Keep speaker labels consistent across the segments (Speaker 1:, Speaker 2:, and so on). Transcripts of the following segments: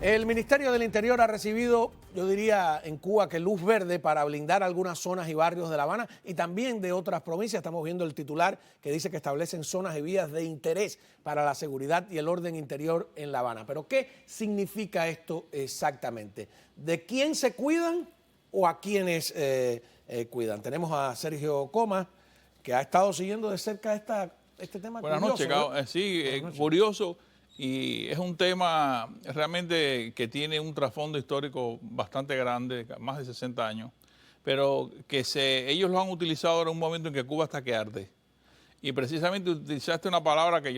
Speaker 1: El Ministerio del Interior ha recibido, yo diría, en Cuba que luz verde para blindar algunas zonas y barrios de La Habana y también de otras provincias. Estamos viendo el titular que dice que establecen zonas y vías de interés para la seguridad y el orden interior en La Habana. Pero ¿qué significa esto exactamente? ¿De quién se cuidan o a quiénes cuidan? Tenemos a Sergio Comas, que ha estado siguiendo de cerca este tema.
Speaker 2: Buenas
Speaker 1: curioso,
Speaker 2: noches,
Speaker 1: ¿no?
Speaker 2: sí,
Speaker 1: Buenas noches.
Speaker 2: curioso, y es un tema realmente que tiene un trasfondo histórico bastante grande, más de 60 años, pero que ellos lo han utilizado en un momento en que Cuba está que arde. Y precisamente utilizaste una palabra que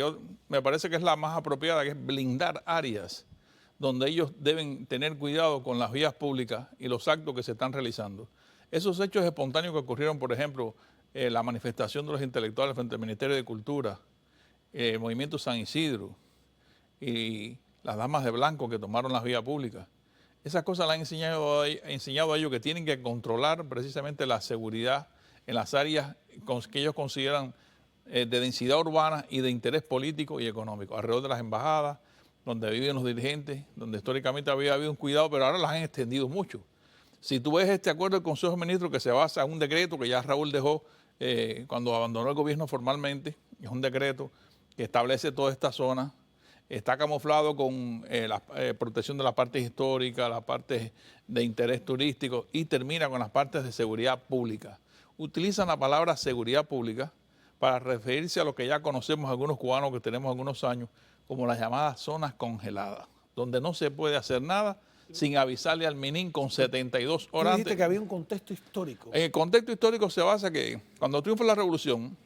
Speaker 2: me parece que es la más apropiada, que es blindar áreas donde ellos deben tener cuidado con las vías públicas y los actos que se están realizando. Esos hechos espontáneos que ocurrieron, por ejemplo, la manifestación de los intelectuales frente al Ministerio de Cultura, el Movimiento San Isidro y las damas de blanco que tomaron las vías públicas. Esas cosas le han enseñado a ellos que tienen que controlar precisamente la seguridad en las áreas que ellos consideran de densidad urbana y de interés político y económico, alrededor de las embajadas, donde viven los dirigentes, donde históricamente había habido un cuidado, pero ahora las han extendido mucho. Si tú ves este acuerdo del Consejo de Ministros que se basa en un decreto que ya Raúl dejó cuando abandonó el gobierno formalmente, es un decreto que establece toda esta zona, está camuflado con la protección de las partes históricas, las partes de interés turístico y termina con las partes de seguridad pública. Utilizan la palabra seguridad pública para referirse a lo que ya conocemos algunos cubanos que tenemos algunos años, como las llamadas zonas congeladas, donde no se puede hacer nada sin avisarle al MININ con 72 horas
Speaker 1: Tú dijiste
Speaker 2: antes.
Speaker 1: que había un contexto histórico.
Speaker 2: En el contexto histórico se basa que cuando triunfa la revolución,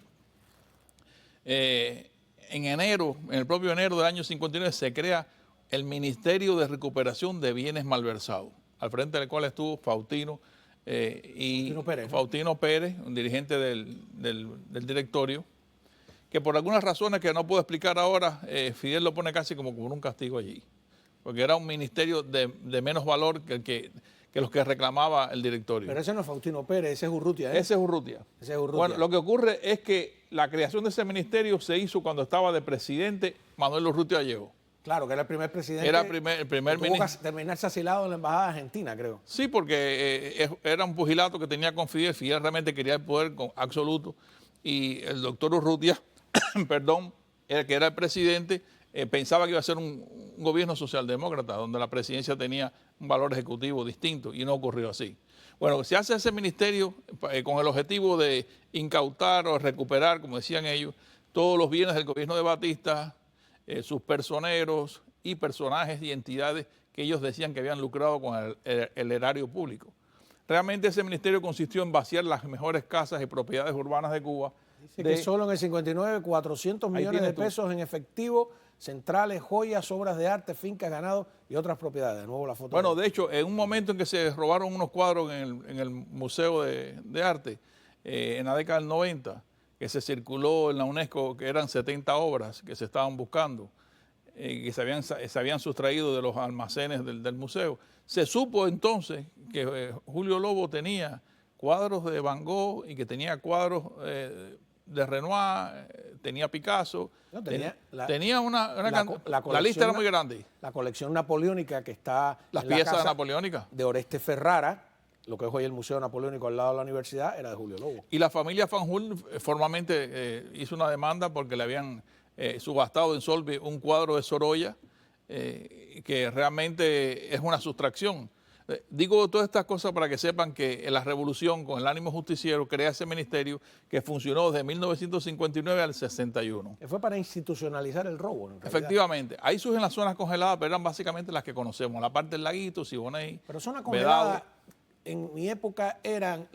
Speaker 2: en enero, en el propio enero del año 59, se crea el Ministerio de Recuperación de Bienes Malversados, al frente del cual estuvo Faustino Faustino Pérez, un dirigente del directorio, que por algunas razones que no puedo explicar ahora, Fidel lo pone casi como un castigo allí, porque era un ministerio de menos valor que los que reclamaba el directorio.
Speaker 1: Pero ese no es Faustino Pérez, ese es Urrutia, ¿eh?
Speaker 2: Ese es Urrutia.
Speaker 1: Ese es Urrutia.
Speaker 2: Bueno, lo que ocurre es que la creación de ese ministerio se hizo cuando estaba de presidente Manuel Urrutia Lleó.
Speaker 1: Claro, que era el primer presidente.
Speaker 2: Era el primer ministro.
Speaker 1: Tuvo que terminarse asilado en la embajada argentina, creo.
Speaker 2: Sí, porque era un pugilato que tenía con Fidel. Fidel realmente quería el poder absoluto. Y el doctor Urrutia, perdón, que era el presidente, pensaba que iba a ser un gobierno socialdemócrata, donde la presidencia tenía un valor ejecutivo distinto, y no ocurrió así. Bueno, se hace ese ministerio con el objetivo de incautar o recuperar, como decían ellos, todos los bienes del gobierno de Batista, sus personeros y personajes y entidades que ellos decían que habían lucrado con el erario público. Realmente ese ministerio consistió en vaciar las mejores casas y propiedades urbanas de Cuba.
Speaker 1: Dice que solo en el 59, 400 millones de pesos en efectivo, centrales, joyas, obras de arte, fincas, ganado y otras propiedades. De nuevo la foto.
Speaker 2: Bueno, de hecho, en un momento en que se robaron unos cuadros en el Museo de Arte, en la década del 90, que se circuló en la UNESCO, que eran 70 obras que se estaban buscando, que se habían sustraído de los almacenes del museo. Se supo entonces que Julio Lobo tenía cuadros de Van Gogh y que tenía cuadros de Renoir, tenía Picasso,
Speaker 1: No,
Speaker 2: tenía la lista era muy grande.
Speaker 1: La colección napoleónica que está
Speaker 2: Las
Speaker 1: en la
Speaker 2: piezas
Speaker 1: casa
Speaker 2: napoleónicas.
Speaker 1: de Oreste Ferrara, lo que es hoy el Museo Napoleónico al lado de la universidad, era de Julio Lobo.
Speaker 2: Y la familia Fanjul formalmente hizo una demanda porque le habían subastado en Solvi un cuadro de Sorolla, que realmente es una sustracción. Digo todas estas cosas para que sepan que en la revolución, con el ánimo justiciero, crea ese ministerio que funcionó desde 1959 al 61.
Speaker 1: Que fue para institucionalizar el robo, en realidad.
Speaker 2: Efectivamente. Ahí surgen las zonas congeladas, pero eran básicamente las que conocemos. La parte del Laguito, Siboney,
Speaker 1: Pero zonas
Speaker 2: Vedado.
Speaker 1: congeladas, en mi época, eran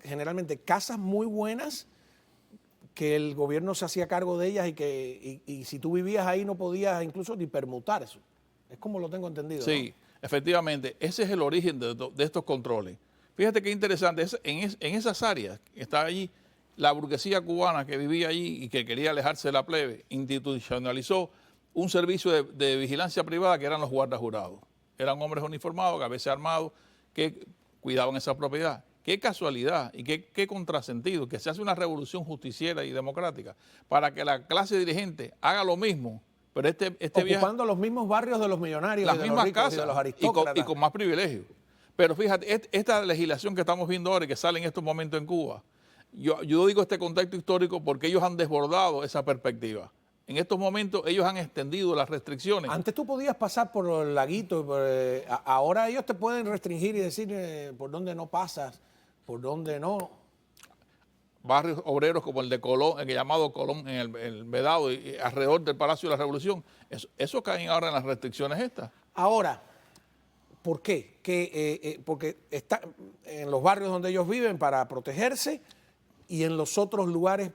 Speaker 1: generalmente casas muy buenas que el gobierno se hacía cargo de ellas y si tú vivías ahí no podías incluso ni permutar eso. Es como lo tengo entendido.
Speaker 2: Sí.
Speaker 1: ¿no?
Speaker 2: Efectivamente, ese es el origen de estos controles. Fíjate qué interesante, en esas áreas que está allí, la burguesía cubana que vivía allí y que quería alejarse de la plebe, institucionalizó un servicio de vigilancia privada que eran los guardas jurados. Eran hombres uniformados, a veces armados, que cuidaban esa propiedad. Qué casualidad y qué contrasentido que se hace una revolución justiciera y democrática para que la clase dirigente haga lo mismo Pero este viaje,
Speaker 1: ocupando los mismos barrios de los millonarios
Speaker 2: las
Speaker 1: y de los
Speaker 2: mismas
Speaker 1: ricos
Speaker 2: casas
Speaker 1: y de los
Speaker 2: y
Speaker 1: aristócratas.
Speaker 2: con más privilegios. Pero fíjate, esta legislación que estamos viendo ahora y que sale en estos momentos en Cuba, yo digo este contexto histórico porque ellos han desbordado esa perspectiva. En estos momentos ellos han extendido las restricciones.
Speaker 1: Antes tú podías pasar por el laguito, ahora ellos te pueden restringir y decir por dónde no pasas, por dónde no.
Speaker 2: Barrios obreros como el de Colón, el llamado Colón, en el Vedado y alrededor del Palacio de la Revolución, eso caen ahora en las restricciones estas.
Speaker 1: Ahora, ¿por qué? Porque está en los barrios donde ellos viven para protegerse y en los otros lugares,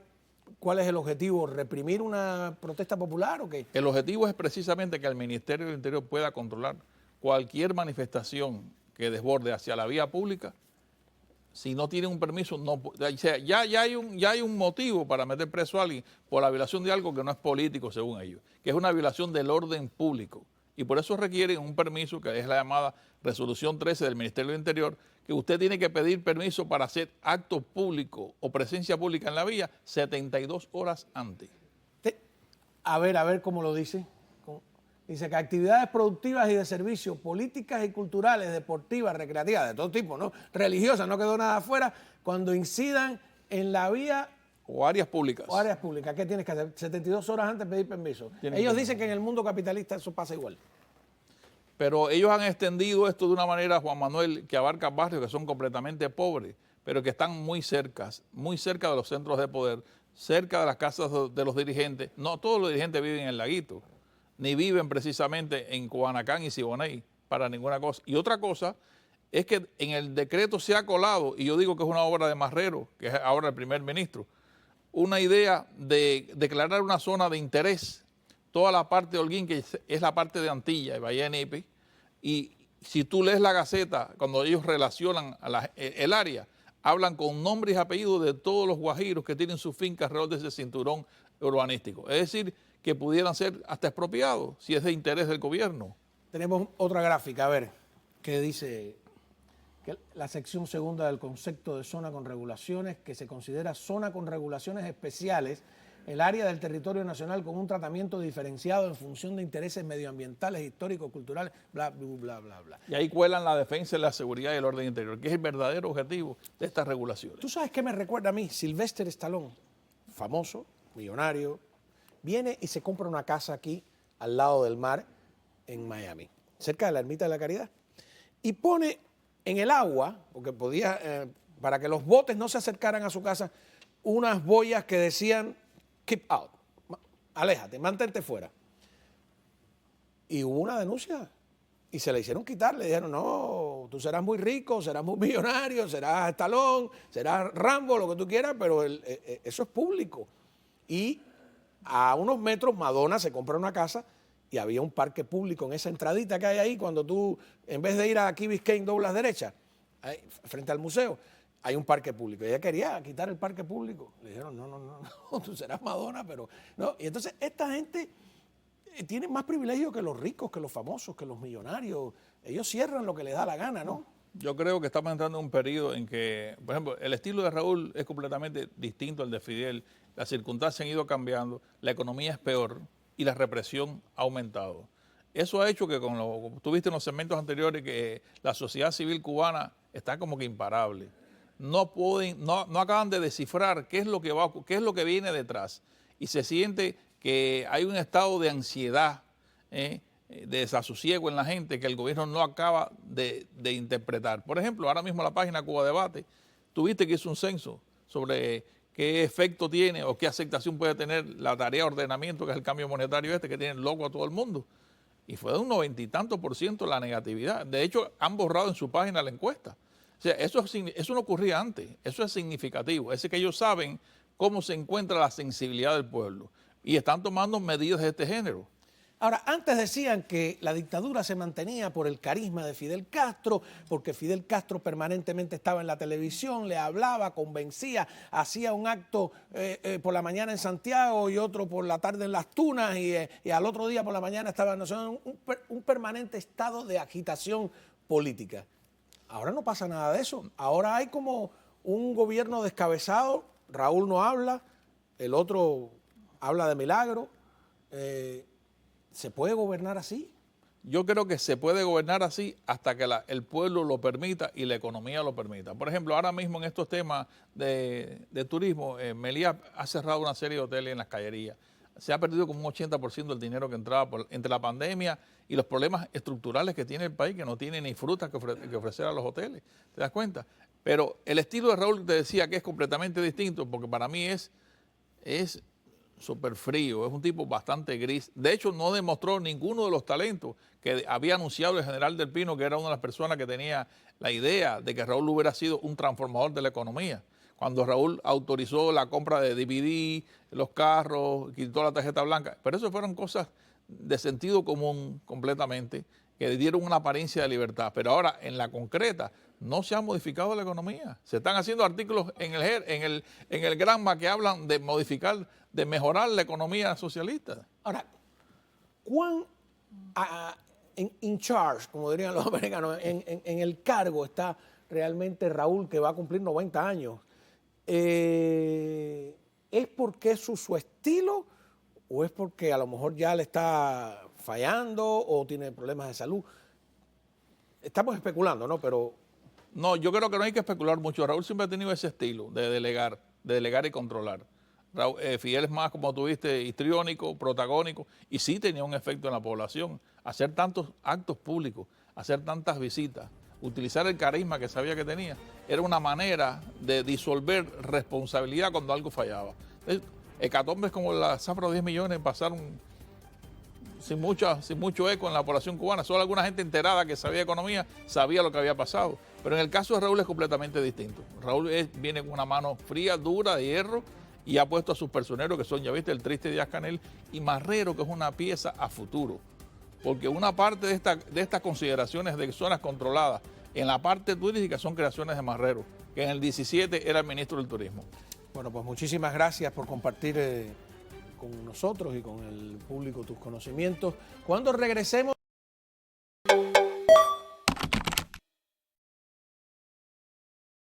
Speaker 1: ¿cuál es el objetivo? ¿Reprimir una protesta popular o qué?
Speaker 2: El objetivo es precisamente que el Ministerio del Interior pueda controlar cualquier manifestación que desborde hacia la vía pública. Si no tienen un permiso, no, o sea, ya hay un motivo para meter preso a alguien por la violación de algo que no es político, según ellos, que es una violación del orden público. Y por eso requieren un permiso, que es la llamada Resolución 13 del Ministerio del Interior, que usted tiene que pedir permiso para hacer acto público o presencia pública en la vía 72 horas antes.
Speaker 1: A ver cómo lo dice. Dice que actividades productivas y de servicio, políticas y culturales, deportivas, recreativas, de todo tipo, ¿no? Religiosas, no quedó nada afuera, cuando incidan en la vía
Speaker 2: O áreas públicas.
Speaker 1: o áreas públicas. ¿Qué tienes que hacer? 72 horas antes de pedir permiso. Ellos dicen que en el mundo capitalista eso pasa igual.
Speaker 2: Pero ellos han extendido esto de una manera, Juan Manuel, que abarca barrios que son completamente pobres, pero que están muy cerca de los centros de poder, cerca de las casas de los dirigentes. No todos los dirigentes viven en el Laguito, ni viven precisamente en Cubanacán y Siboney para ninguna cosa. Y otra cosa es que en el decreto se ha colado, y yo digo que es una obra de Marrero, que es ahora el primer ministro, una idea de declarar una zona de interés, toda la parte de Holguín, que es la parte de Antilla y Bahía de Nipe, y si tú lees la Gaceta, cuando ellos relacionan el área, hablan con nombres y apellidos de todos los guajiros que tienen su finca alrededor de ese cinturón urbanístico. Es decir, que pudieran ser hasta expropiados, si es de interés del gobierno.
Speaker 1: Tenemos otra gráfica, a ver, que dice que la sección segunda del concepto de zona con regulaciones, que se considera zona con regulaciones especiales, el área del territorio nacional con un tratamiento diferenciado en función de intereses medioambientales, históricos, culturales, bla, bla, bla, bla, bla.
Speaker 2: Y ahí cuelan la defensa, la seguridad y el orden interior, que es el verdadero objetivo de estas regulaciones.
Speaker 1: ¿Tú sabes qué me recuerda a mí? Sylvester Stallone, famoso, millonario, viene y se compra una casa aquí al lado del mar en Miami, cerca de la Ermita de la Caridad, y pone en el agua, porque podía, para que los botes no se acercaran a su casa, unas boyas que decían keep out, aléjate, mantente fuera. Y hubo una denuncia y se le hicieron quitar, le dijeron, no, tú serás muy rico, serás muy millonario, serás Stallone, serás Rambo, lo que tú quieras, pero eso es público. Y a unos metros Madonna se compra una casa y había un parque público en esa entradita que hay ahí, cuando tú, en vez de ir a Key Biscayne, doblas derecha, ahí, frente al museo, hay un parque público. Ella quería quitar el parque público. Le dijeron, no, tú serás Madonna, pero no. Y entonces esta gente tiene más privilegios que los ricos, que los famosos, que los millonarios. Ellos cierran lo que les da la gana, ¿no?
Speaker 2: Yo creo que estamos entrando en un periodo en que, por ejemplo, el estilo de Raúl es completamente distinto al de Fidel. Las circunstancias han ido cambiando, la economía es peor y la represión ha aumentado. Eso ha hecho que, como tú viste en los segmentos anteriores, que la sociedad civil cubana está como que imparable. No acaban de descifrar qué es lo que viene detrás. Y se siente que hay un estado de ansiedad, de desasosiego en la gente que el gobierno no acaba de interpretar. Por ejemplo, ahora mismo la página Cuba Debate, tuviste que hizo un censo sobre qué efecto tiene o qué aceptación puede tener la tarea de ordenamiento, que es el cambio monetario que tiene loco a todo el mundo. Y fue de un 90 y tanto % la negatividad. De hecho, han borrado en su página la encuesta. O sea, eso no ocurría antes, eso es significativo. Es que ellos saben cómo se encuentra la sensibilidad del pueblo y están tomando medidas de este género.
Speaker 1: Ahora, antes decían que la dictadura se mantenía por el carisma de Fidel Castro, porque Fidel Castro permanentemente estaba en la televisión, le hablaba, convencía, hacía un acto por la mañana en Santiago y otro por la tarde en Las Tunas y al otro día por la mañana estaba en un permanente estado de agitación política. Ahora no pasa nada de eso. Ahora hay como un gobierno descabezado. Raúl no habla, el otro habla de milagro. ¿Se puede gobernar así?
Speaker 2: Yo creo que se puede gobernar así hasta que el pueblo lo permita y la economía lo permita. Por ejemplo, ahora mismo en estos temas de turismo, Meliá ha cerrado una serie de hoteles en las callerías. Se ha perdido como un 80% del dinero que entraba entre la pandemia y los problemas estructurales que tiene el país, que no tiene ni frutas que ofrecer a los hoteles. ¿Te das cuenta? Pero el estilo de Raúl te decía que es completamente distinto, porque para mí es súper frío, es un tipo bastante gris. De hecho, no demostró ninguno de los talentos que había anunciado el general Del Pino, que era una de las personas que tenía la idea de que Raúl hubiera sido un transformador de la economía. Cuando Raúl autorizó la compra de DVD, los carros, quitó la tarjeta blanca. Pero eso fueron cosas de sentido común completamente, que le dieron una apariencia de libertad. Pero ahora, en la concreta, no se ha modificado la economía. Se están haciendo artículos en el Granma que hablan de modificar, de mejorar la economía socialista.
Speaker 1: Ahora, ¿cuán in charge, como dirían los americanos, en el cargo está realmente Raúl, que va a cumplir 90 años? ¿Es porque es su estilo o es porque a lo mejor ya le está fallando o tiene problemas de salud? Estamos especulando, ¿no? Pero
Speaker 2: no, yo creo que no hay que especular mucho. Raúl siempre ha tenido ese estilo de delegar y controlar. Fidel es más, como tuviste, histriónico, protagónico, y sí tenía un efecto en la población. Hacer tantos actos públicos, hacer tantas visitas, utilizar el carisma que sabía que tenía, era una manera de disolver responsabilidad cuando algo fallaba. Hecatombes como la zafra de 10 millones pasaron sin mucho eco en la población cubana. Solo alguna gente enterada que sabía economía sabía lo que había pasado. Pero en el caso de Raúl es completamente distinto. Raúl viene con una mano fría, dura, de hierro, y ha puesto a sus personeros, que son, ya viste, el triste Díaz-Canel, y Marrero, que es una pieza a futuro. Porque una parte de estas consideraciones de zonas controladas en la parte turística son creaciones de Marrero, que en el 17 era el ministro del Turismo.
Speaker 1: bueno, pues muchísimas gracias por compartir con nosotros y con el público tus conocimientos. Cuando regresemos...